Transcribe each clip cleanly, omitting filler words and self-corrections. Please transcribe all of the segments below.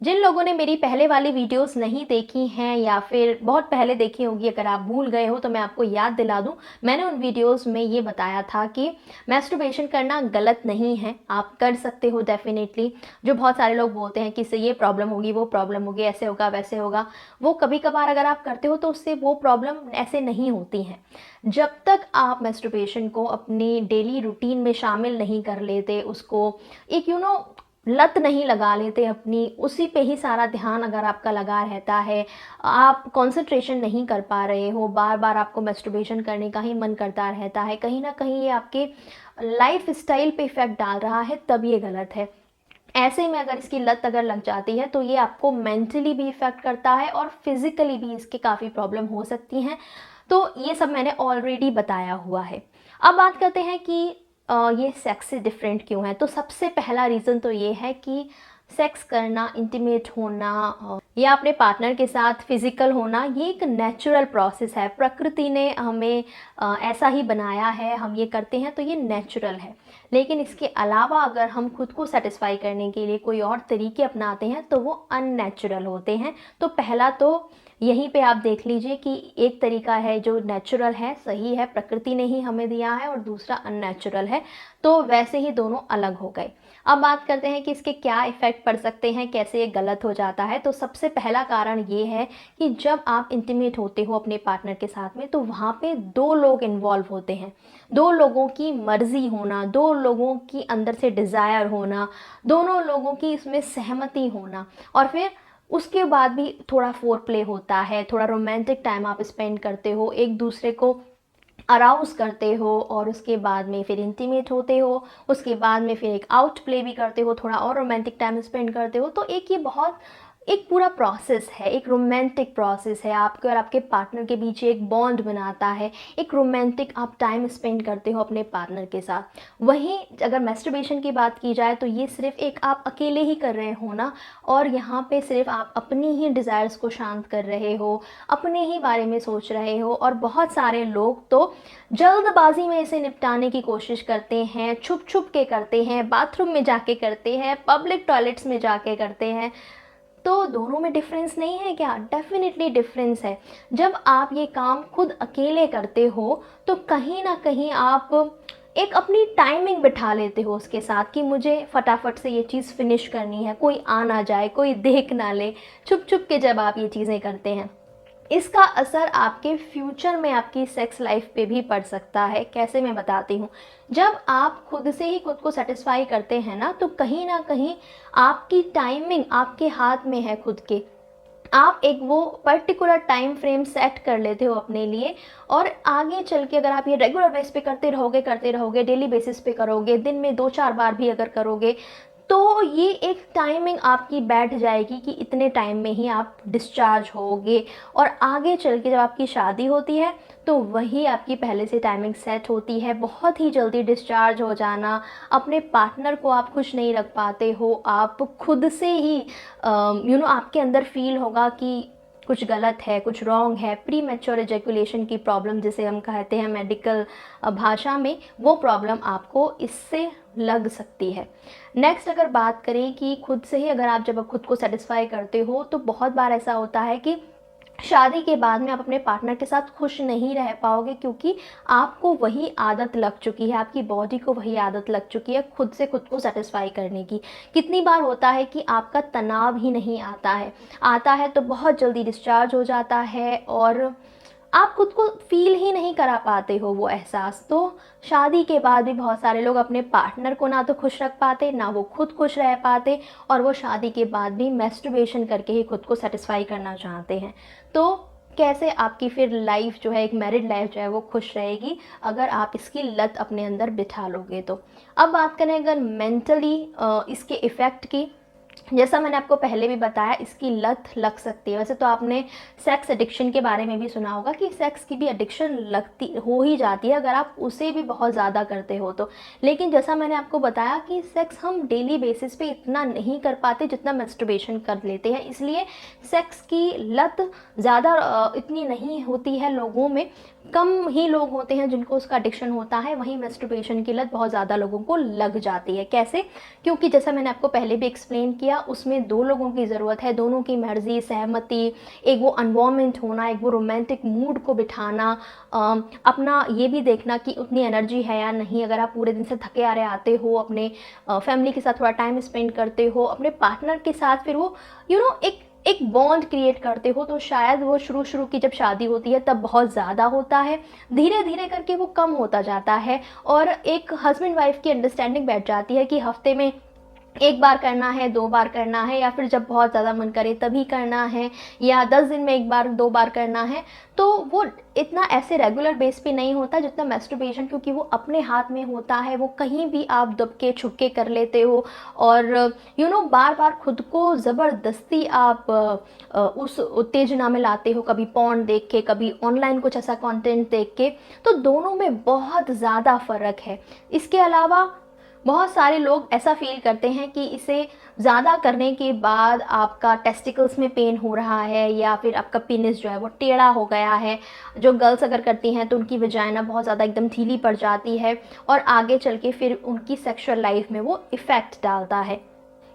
जिन लोगों ने मेरी पहले वाली वीडियोस नहीं देखी हैं या फिर बहुत पहले देखी होगी, अगर आप भूल गए हो तो मैं आपको याद दिला दूं। मैंने उन वीडियोस में ये बताया था कि मैस्टरबेशन करना गलत नहीं है, आप कर सकते हो डेफिनेटली। जो बहुत सारे लोग बोलते हैं कि इससे ये प्रॉब्लम होगी, वो प्रॉब्लम होगी, ऐसे होगा वैसे होगा, वो कभी कभार अगर आप करते हो तो उससे वो प्रॉब्लम ऐसे नहीं होती हैं। जब तक आप मैस्टरबेशन को अपनी डेली रूटीन में शामिल नहीं कर लेते, उसको एक लत नहीं लगा लेते अपनी, उसी पे ही सारा ध्यान अगर आपका लगा रहता है, आप कंसंट्रेशन नहीं कर पा रहे हो, बार बार आपको मैस्टरबेशन करने का ही मन करता रहता है, कहीं ना कहीं ये आपके लाइफ स्टाइल पे इफ़ेक्ट डाल रहा है, तब ये गलत है। ऐसे में अगर इसकी लत अगर लग जाती है तो ये आपको मेंटली भी इफ़ेक्ट करता है और फिज़िकली भी इसके काफ़ी प्रॉब्लम हो सकती हैं। तो ये सब मैंने ऑलरेडी बताया हुआ है। अब बात करते हैं कि ये सेक्स से डिफरेंट क्यों है। तो सबसे पहला रीज़न तो ये है कि सेक्स करना, इंटीमेट होना या अपने पार्टनर के साथ फिज़िकल होना, ये एक नेचुरल प्रोसेस है। प्रकृति ने हमें ऐसा ही बनाया है, हम ये करते हैं तो ये नेचुरल है। लेकिन इसके अलावा अगर हम खुद को सेटिस्फाई करने के लिए कोई और तरीके अपनाते हैं तो वो अननेचुरल होते हैं। तो पहला तो यहीं पे आप देख लीजिए कि एक तरीका है जो नेचुरल है, सही है, प्रकृति ने ही हमें दिया है, और दूसरा अननेचुरल है। तो वैसे ही दोनों अलग हो गए। अब बात करते हैं कि इसके क्या इफ़ेक्ट पड़ सकते हैं, कैसे ये गलत हो जाता है। तो सबसे पहला कारण ये है कि जब आप इंटीमेट होते हो अपने पार्टनर के साथ में, तो वहाँ पे दो लोग इन्वॉल्व होते हैं। दो लोगों की मर्ज़ी होना, दो लोगों की अंदर से डिज़ायर होना, दोनों लोगों की इसमें सहमति होना, और फिर उसके बाद भी थोड़ा फोर प्ले होता है, थोड़ा रोमांटिक टाइम आप स्पेंड करते हो, एक दूसरे को अराउज़ करते हो, और उसके बाद में फिर इंटीमेट होते हो, उसके बाद में फिर एक आउट प्ले भी करते हो, थोड़ा और रोमांटिक टाइम स्पेंड करते हो। तो एक ये बहुत एक पूरा प्रोसेस है, एक रोमांटिक प्रोसेस है, आपके और आपके पार्टनर के बीच एक बॉन्ड बनाता है, एक रोमांटिक आप टाइम स्पेंड करते हो अपने पार्टनर के साथ। वहीं अगर मैस्टरबेशन की बात की जाए तो ये सिर्फ एक आप अकेले ही कर रहे हो ना, और यहाँ पे सिर्फ आप अपनी ही डिज़ायर्स को शांत कर रहे हो, अपने ही बारे में सोच रहे हो। और बहुत सारे लोग तो जल्दबाजी में इसे निपटाने की कोशिश करते हैं, छुप छुप के करते हैं, बाथरूम में जाके करते हैं, पब्लिक टॉयलेट्स में जाके करते हैं। तो दोनों में डिफरेंस नहीं है क्या? डेफिनेटली डिफरेंस है। जब आप ये काम खुद अकेले करते हो तो कहीं ना कहीं आप एक अपनी टाइमिंग बिठा लेते हो उसके साथ कि मुझे फटाफट से ये चीज़ फिनिश करनी है, कोई आ ना जाए, कोई देख ना ले। छुप छुप के जब आप ये चीज़ें करते हैं, इसका असर आपके फ्यूचर में आपकी सेक्स लाइफ पे भी पड़ सकता है। कैसे, मैं बताती हूँ। जब आप खुद से ही खुद को सेटिस्फाई करते हैं ना कहीं आपकी टाइमिंग आपके हाथ में है खुद के। आप एक वो पर्टिकुलर टाइम फ्रेम सेट कर लेते हो अपने लिए, और आगे चल के अगर आप ये रेगुलर बेस पे करते रहोगे, डेली बेसिस पे करोगे, दिन में 2-4 बार भी अगर करोगे, तो ये एक टाइमिंग आपकी बैठ जाएगी कि इतने टाइम में ही आप डिस्चार्ज होगे। और आगे चल के जब आपकी शादी होती है तो वही आपकी पहले से टाइमिंग सेट होती है, बहुत ही जल्दी डिस्चार्ज हो जाना। अपने पार्टनर को आप खुश नहीं रख पाते हो, आप खुद से ही आपके अंदर फील होगा कि कुछ गलत है, कुछ रॉन्ग है। प्री मैच्योर एजैकुलेशन की प्रॉब्लम जिसे हम कहते हैं मेडिकल भाषा में, वो प्रॉब्लम आपको इससे लग सकती है। नेक्स्ट अगर बात करें कि खुद से ही अगर आप जब खुद को सेटिस्फाई करते हो तो बहुत बार ऐसा होता है कि शादी के बाद में आप अपने पार्टनर के साथ खुश नहीं रह पाओगे, क्योंकि आपको वही आदत लग चुकी है, आपकी बॉडी को वही आदत लग चुकी है खुद से खुद को सेटिस्फाई करने की। कितनी बार होता है कि आपका तनाव ही नहीं आता है तो बहुत जल्दी डिस्चार्ज हो जाता है, और आप खुद को फील ही नहीं करा पाते हो वो एहसास। तो शादी के बाद भी बहुत सारे लोग अपने पार्टनर को ना तो खुश रख पाते, ना वो खुद खुश रह पाते, और वो शादी के बाद भी मैस्टरबेशन करके ही खुद को सेटिस्फाई करना चाहते हैं। तो कैसे आपकी फिर लाइफ जो है, एक मैरिड लाइफ जो है, वो खुश रहेगी अगर आप इसकी लत अपने अंदर बिठा लोगे तो। अब बात करें अगर मेंटली इसके इफ़ेक्ट की, जैसा मैंने आपको पहले भी बताया, इसकी लत लग सकती है। वैसे तो आपने सेक्स एडिक्शन के बारे में भी सुना होगा कि सेक्स की भी एडिक्शन लगती हो ही जाती है अगर आप उसे भी बहुत ज़्यादा करते हो तो। लेकिन जैसा मैंने आपको बताया कि सेक्स हम डेली बेसिस पे इतना नहीं कर पाते जितना मैस्टरबेशन कर लेते हैं, इसलिए सेक्स की लत ज़्यादा इतनी नहीं होती है लोगों में। कम ही लोग होते हैं जिनको उसका एडिक्शन होता है, वहीं मैस्टरबेशन की लत बहुत ज़्यादा लोगों को लग जाती है। कैसे? क्योंकि जैसा मैंने आपको पहले भी एक्सप्लेन किया, उसमें 2 लोगों की ज़रूरत है, दोनों की मर्ज़ी, सहमति, एक वो एनवायरनमेंट होना, एक वो रोमांटिक मूड को बिठाना, अपना ये भी देखना कि उतनी एनर्जी है या नहीं। अगर आप पूरे दिन से थके हारे आते हो, अपने फैमिली के साथ थोड़ा टाइम स्पेंड करते हो, अपने पार्टनर के साथ फिर वो एक बॉन्ड क्रिएट करते हो, तो शायद वो शुरू की जब शादी होती है तब बहुत ज़्यादा होता है, धीरे धीरे करके वो कम होता जाता है, और एक हस्बैंड वाइफ की अंडरस्टैंडिंग बैठ जाती है कि हफ्ते में 1 बार करना है, 2 बार करना है, या फिर जब बहुत ज़्यादा मन करे तभी करना है, या 10 दिन में 1 बार 2 बार करना है। तो वो इतना ऐसे रेगुलर बेस पे नहीं होता जितना मैस्टरबेशन, क्योंकि वो अपने हाथ में होता है, वो कहीं भी आप दबके छुपके कर लेते हो, और बार बार खुद को ज़बरदस्ती आप उस उत्तेजना में लाते हो, कभी पॉर्न देख के, कभी ऑनलाइन कुछ ऐसा कंटेंट देख के। तो दोनों में बहुत ज़्यादा फ़र्क है। इसके अलावा बहुत सारे लोग ऐसा फील करते हैं कि इसे ज़्यादा करने के बाद आपका टेस्टिकल्स में पेन हो रहा है, या फिर आपका पेनिस जो है वो टेढ़ा हो गया है। जो गर्ल्स अगर करती हैं तो उनकी वजाइना बहुत ज़्यादा एकदम ढीली पड़ जाती है, और आगे चल के फिर उनकी सेक्सुअल लाइफ में वो इफ़ेक्ट डालता है।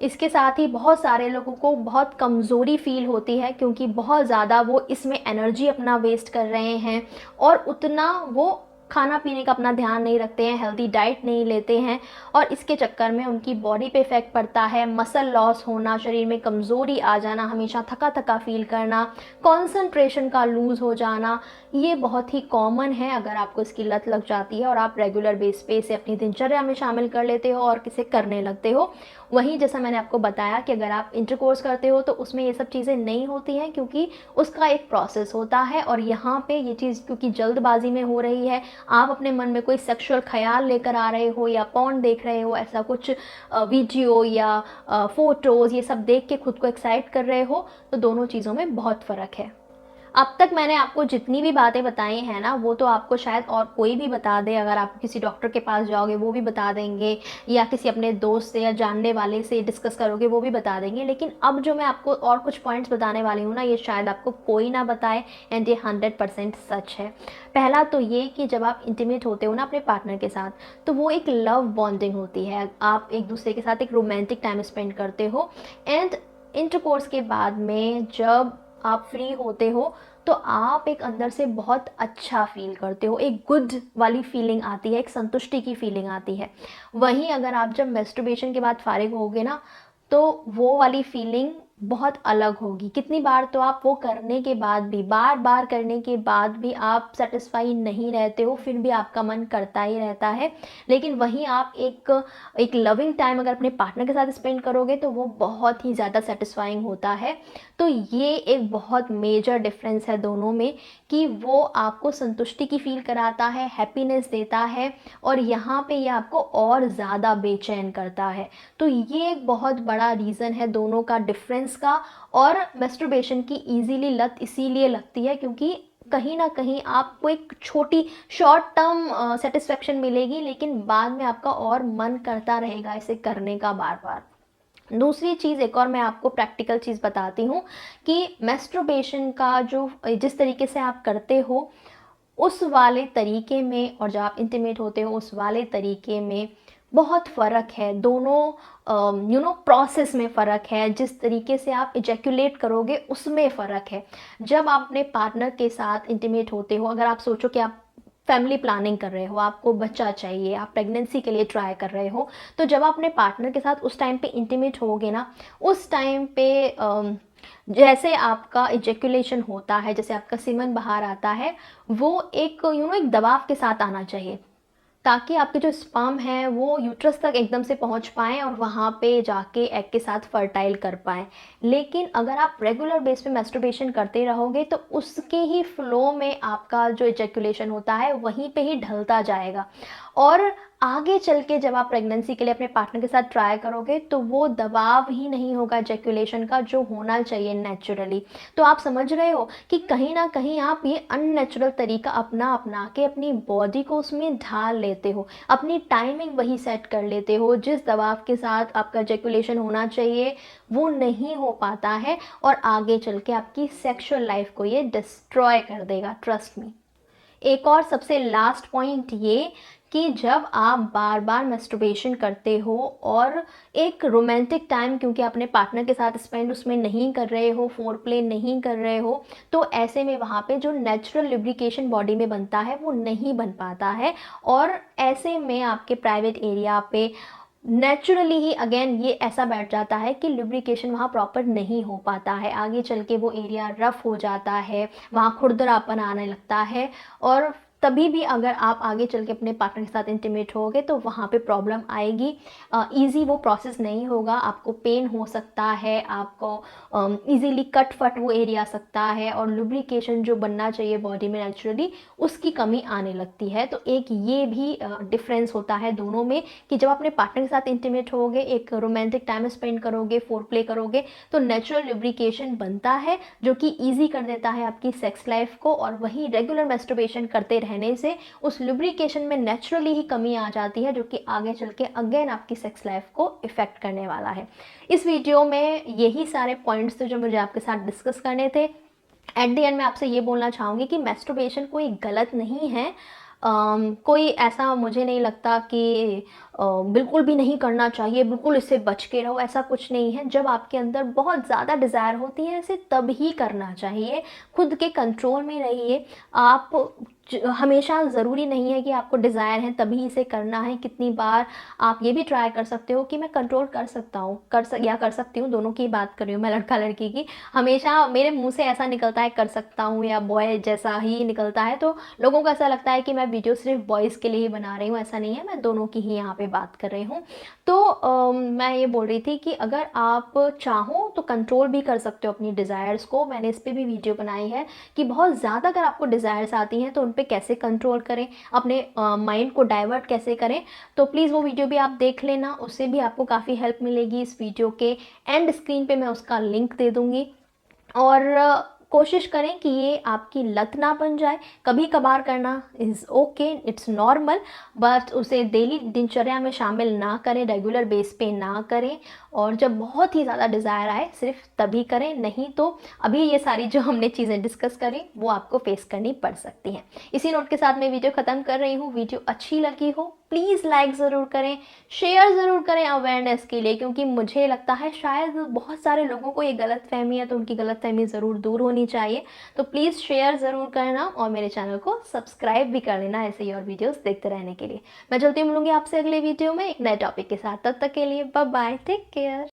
इसके साथ ही बहुत सारे लोगों को बहुत कमज़ोरी फील होती है, क्योंकि बहुत ज़्यादा वो इसमें एनर्जी अपना वेस्ट कर रहे हैं, और उतना वो खाना पीने का अपना ध्यान नहीं रखते हैं, हेल्दी डाइट नहीं लेते हैं, और इसके चक्कर में उनकी बॉडी पे इफ़ेक्ट पड़ता है। मसल लॉस होना, शरीर में कमज़ोरी आ जाना, हमेशा थका थका फील करना, कंसंट्रेशन का लूज़ हो जाना, ये बहुत ही कॉमन है अगर आपको इसकी लत लग जाती है और आप रेगुलर बेस पे इसे अपनी दिनचर्या में शामिल कर लेते हो और किसे करने लगते हो। वहीं जैसा मैंने आपको बताया कि अगर आप इंटरकोर्स करते हो तो उसमें ये सब चीज़ें नहीं होती हैं, क्योंकि उसका एक प्रोसेस होता है, और यहाँ पे ये चीज़ क्योंकि जल्दबाजी में हो रही है, आप अपने मन में कोई सेक्सुअल ख्याल लेकर आ रहे हो, या पॉर्न देख रहे हो, ऐसा कुछ वीडियो या फोटोज़ ये सब देख के खुद को एक्साइट कर रहे हो, तो दोनों चीज़ों में बहुत फ़र्क है। अब तक मैंने आपको जितनी भी बातें बताई हैं ना, वो तो आपको शायद और कोई भी बता दे, अगर आप किसी डॉक्टर के पास जाओगे वो भी बता देंगे, या किसी अपने दोस्त से या जानने वाले से डिस्कस करोगे वो भी बता देंगे। लेकिन अब जो मैं आपको और कुछ पॉइंट्स बताने वाली हूँ ना, ये शायद आपको कोई ना बताए, एंड ये 100% सच है। पहला तो ये कि जब आप इंटीमेट होते हो ना अपने पार्टनर के साथ, तो वो एक लव बॉन्डिंग होती है, आप एक दूसरे के साथ एक रोमांटिक टाइम स्पेंड करते हो, एंड इंटरकोर्स के बाद में जब आप फ्री होते हो तो आप एक अंदर से बहुत अच्छा फील करते हो, एक गुड वाली फीलिंग आती है, एक संतुष्टि की फीलिंग आती है। वहीं अगर आप जब मैस्टरबेशन के बाद फारिग होगे ना, तो वो वाली फीलिंग बहुत अलग होगी। कितनी बार तो आप वो करने के बाद भी, बार बार करने के बाद भी आप सेटिस्फाई नहीं रहते हो, फिर भी आपका मन करता ही रहता है। लेकिन वहीं आप एक लविंग टाइम अगर अपने पार्टनर के साथ स्पेंड करोगे तो वो बहुत ही ज़्यादा सेटिस्फाइंग होता है। तो ये एक बहुत मेजर डिफरेंस है दोनों में, कि वो आपको संतुष्टि की फील कराता है, हैप्पीनेस देता है, और यहाँ पे ये आपको और ज़्यादा बेचैन करता है। तो ये एक बहुत बड़ा रीज़न है दोनों का डिफरेंस का। और मैस्टरबेशन की इजीली लत इसीलिए लगती है क्योंकि कहीं ना कहीं आपको एक छोटी शॉर्ट टर्म सेटिस्फेक्शन मिलेगी, लेकिन बाद में आपका और मन करता रहेगा इसे करने का बार बार। दूसरी चीज़, एक और मैं आपको प्रैक्टिकल चीज़ बताती हूँ कि मैस्टरबेशन का जो जिस तरीके से आप करते हो उस वाले तरीके में, और जब आप इंटीमेट होते हो उस वाले तरीके में बहुत फ़र्क है। दोनों प्रोसेस में फ़र्क है, जिस तरीके से आप इजैकुलेट करोगे उसमें फ़र्क है। जब आप अपने पार्टनर के साथ इंटीमेट होते हो, अगर आप सोचो कि आप फैमिली प्लानिंग कर रहे हो, आपको बच्चा चाहिए, आप प्रेगनेंसी के लिए ट्राई कर रहे हो, तो जब आप अपने पार्टनर के साथ उस टाइम पे इंटीमेट होगे ना, उस टाइम पे जैसे आपका इजैकुलेशन होता है, जैसे आपका सीमन बाहर आता है, वो एक दबाव के साथ आना चाहिए, ताकि आपके जो स्पर्म है वो यूट्रस तक एकदम से पहुंच पाएँ और वहाँ पे जाके एग के साथ फर्टाइल कर पाएँ। लेकिन अगर आप रेगुलर बेस पे मैस्टरबेशन करते रहोगे तो उसके ही फ्लो में आपका जो इजैकुलेशन होता है वहीं पे ही ढलता जाएगा, और आगे चल के जब आप प्रेगनेंसी के लिए अपने पार्टनर के साथ ट्राई करोगे तो वो दबाव ही नहीं होगा इजैकुलेशन का जो होना चाहिए नेचुरली। तो आप समझ रहे हो कि कहीं ना कहीं आप ये अननेचुरल तरीका अपना अपना के अपनी बॉडी को उसमें ढाल लेते हो, अपनी टाइमिंग वही सेट कर लेते हो, जिस दबाव के साथ आपका इजैकुलेशन होना चाहिए वो नहीं हो पाता है, और आगे चल के आपकी सेक्सुअल लाइफ को ये डिस्ट्रॉय कर देगा, ट्रस्ट मी। एक और सबसे लास्ट पॉइंट ये कि जब आप बार बार मैस्टरबेशन करते हो और एक रोमांटिक टाइम क्योंकि अपने पार्टनर के साथ स्पेंड उसमें नहीं कर रहे हो, फोर प्ले नहीं कर रहे हो, तो ऐसे में वहाँ पे जो नेचुरल लुब्रिकेशन बॉडी में बनता है वो नहीं बन पाता है। और ऐसे में आपके प्राइवेट एरिया पे नेचुरली ही अगेन ये ऐसा बैठ जाता है कि लुब्रिकेशन वहाँ प्रॉपर नहीं हो पाता है, आगे चल के वो एरिया रफ हो जाता है, वहाँ खुरदरापन आने लगता है। और तभी भी अगर आप आगे चल के अपने पार्टनर के साथ इंटीमेट होगे तो वहाँ पे प्रॉब्लम आएगी। इजी वो प्रोसेस नहीं होगा, आपको पेन हो सकता है, आपको इजीली कट फट वो एरिया आ सकता है, और लुब्रिकेशन जो बनना चाहिए बॉडी में नेचुरली उसकी कमी आने लगती है। तो एक ये भी डिफरेंस होता है दोनों में कि जब अपने पार्टनर के साथ इंटीमेट होगे, एक रोमांटिक टाइम स्पेंड करोगे, फोर प्ले करोगे, तो नेचुरल लुब्रिकेशन बनता है जो कि ईजी कर देता है आपकी सेक्स लाइफ को। और वही रेगुलर मैस्टरबेशन करते रहने से उस लुब्रिकेशन में नेचुरली ही कमी आ जाती है, जो कि आगे चल के अगेन आपकी सेक्स लाइफ को इफेक्ट करने वाला है। इस वीडियो में यही सारे पॉइंट्स थे जो मुझे आपके साथ डिस्कस करने थे। एट द एंड मैं आपसे ये बोलना चाहूँगी कि मैस्टरबेशन कोई गलत नहीं है। कोई ऐसा मुझे नहीं लगता कि बिल्कुल भी नहीं करना चाहिए, बिल्कुल इससे बच के रहो, ऐसा कुछ नहीं है। जब आपके अंदर बहुत ज़्यादा डिज़ायर होती है इसे तब ही करना चाहिए, खुद के कंट्रोल में रहिए। आप हमेशा ज़रूरी नहीं है कि आपको डिज़ायर है तभी इसे करना है। कितनी बार आप ये भी ट्राई कर सकते हो कि मैं कंट्रोल कर सकता हूँ, या कर सकती हूँ, दोनों की बात कर रही हूँ मैं, लड़का लड़की की। हमेशा मेरे मुंह से ऐसा निकलता है कर सकता हूँ या बॉय जैसा ही निकलता है, तो लोगों को ऐसा लगता है कि मैं वीडियो सिर्फ बॉयज़ के लिए ही बना रही हूँ। ऐसा नहीं है, मैं दोनों की ही यहाँ पे बात कर रही हूँ। तो मैं ये बोल रही थी कि अगर आप चाहो तो कंट्रोल भी कर सकते हो अपनी डिज़ायर्स को। मैंने इस पर भी वीडियो बनाई है कि बहुत ज़्यादा अगर आपको डिज़ायर्स आती हैं तो उन पर कैसे कंट्रोल करें, अपने माइंड को डाइवर्ट कैसे करें। तो प्लीज़ वो वीडियो भी आप देख लेना, उससे भी आपको काफ़ी हेल्प मिलेगी। इस वीडियो के एंड स्क्रीन पे मैं उसका लिंक दे दूँगी। और कोशिश करें कि ये आपकी लत ना बन जाए। कभी कभार करना is okay, it's normal, but उसे डेली दिनचर्या में शामिल ना करें, रेगुलर बेस पे ना करें। और जब बहुत ही ज़्यादा डिज़ायर आए सिर्फ तभी करें, नहीं तो अभी ये सारी जो हमने चीज़ें डिस्कस करी वो आपको फेस करनी पड़ सकती हैं। इसी नोट के साथ मैं वीडियो ख़त्म कर रही हूँ। वीडियो अच्छी लगी हो प्लीज़ लाइक ज़रूर करें, शेयर ज़रूर करें अवेयरनेस के लिए, क्योंकि मुझे लगता है शायद बहुत सारे लोगों को ये गलतफ़हमी है, तो उनकी गलतफ़हमी ज़रूर दूर होनी चाहिए। तो प्लीज़ शेयर ज़रूर करना और मेरे चैनल को सब्सक्राइब भी कर लेना ऐसे ही और वीडियोस देखते रहने के लिए। मैं जल्दी मिलूंगी आपसे अगले वीडियो में एक नए टॉपिक के साथ। तब तक के लिए बाय बाय, टेक केयर।